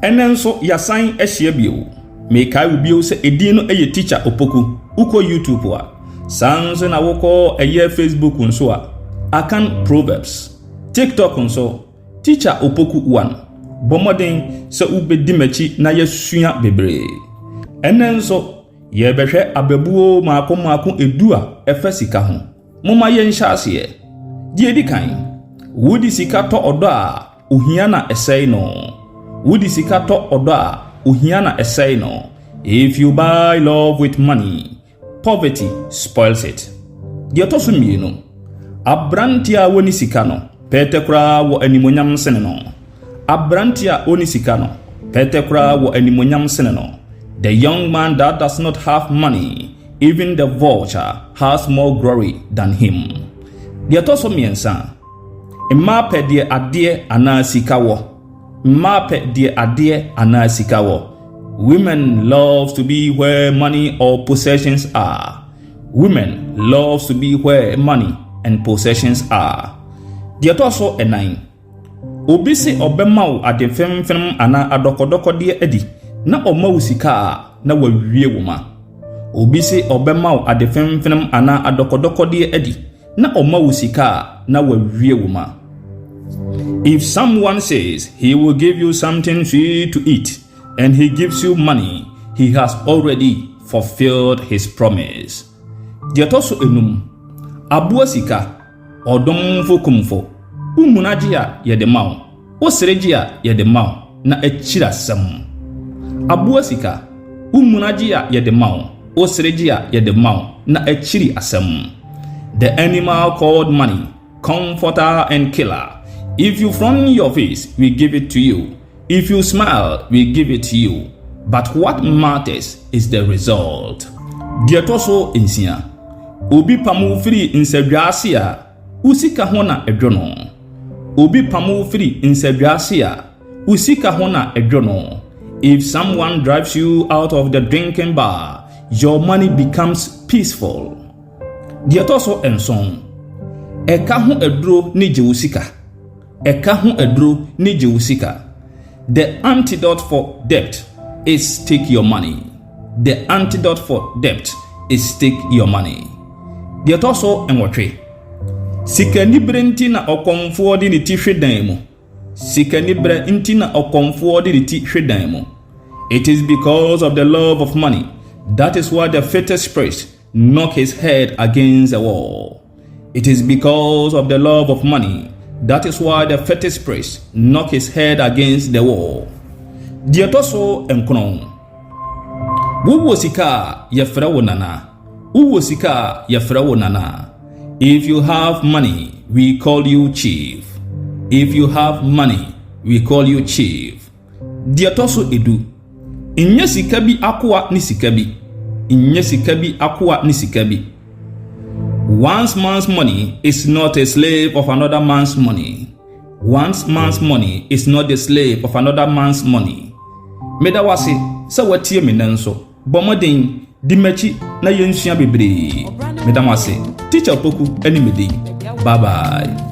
Enenso yasan ehye bio. Mekai ubio se edin no eye teacher Opoku. Uko YouTube wa. Sanso na woko eye Facebook nso a. AKAN Proverbs. TikTok nso teacher Opoku 1. Bomoden se ubedi machi na yesua bebre. Enenso ye behwe Abɛbuo maako edu a efa sika ho. Moma ye nhyase. Die di kan. Wode sika to odo a ohia na eseɛ no. Wode sika to odo a ohia na eseɛ no. If you buy love with money, poverty spoils it. Die to so mienu. Aberateɛ woni sika no, pɛtɛ koraa wɔ animuonyam sene no. Aberateɛ woni sika no, pɛtɛ koraa wɔ animuonyam sene no. The young man that does not have money, even the vulture has more glory than him. Die to so miensa. Mma pɛ die adeɛ anaa sika wɔ. Mma pɛ die adeɛ anaa sika wɔ. Women love to be where money or possessions are. Women love to be where money and possessions are. Die to so enan. Obi se obema wo ade femfem ana adokodoko de adi na oma wo sika na wawie wo ma. Obi se obema wo ade femfem ana adokodoko de adi na oma wo sika na wawie wo ma. If someone says he will give you something sweet to eat and he gives you money, he has already fulfilled his promise. Die to so enum. Aboa sika odomfo kumfo umunaji a yede mawo osreji a yede mawo na akira sam. Aboa sika umunaji a yede mawo osreji a yede mawo na akiri asam. The animal called money, comforter and killer. If you frown your face, we give it to you. If you smile, we give it to you. But what matters is the result. Die to so ensia. Obi pamu firi nsadwase a usika ho na edwono. Obi pamu firi nsadwase a usika ho na edwono. If someone drives you out of the drinking bar, your money becomes peaceful. Die to so enson. Eka ho aduro ni je usika. Eka ho aduro ni je usika. The antidote for debt is take your money. The antidote for debt is take your money. Die to so enwotwe. Sikanibereɛ nti na kɔmfoɔ de ne ti hwedan mu. Sikanibereɛ nti na kɔmfoɔ de ne ti hwedan mu. It is because of the love of money. That is why the fetish priest knock his head against the wall. It is because of the love of money. That is why the fetish priest knock his head against the wall. Die to so enkono. Wowɔ sika yɛfrɛ wo nana. Wowɔ sika yɛfrɛ wo nana. If you have money, we call you chief. If you have money, we call you chief. Die to so edu. Inye sika bi akoa ni sika bi. Inye sika bi akoa ni sika bi. One man's money is not a slave of another man's money. One man's money is not the slave of another man's money. Meda wase sa watie me nanso. Bomoden di machi na yensua bebre. Meda wase teacher Opoku ani medi. Bye bye.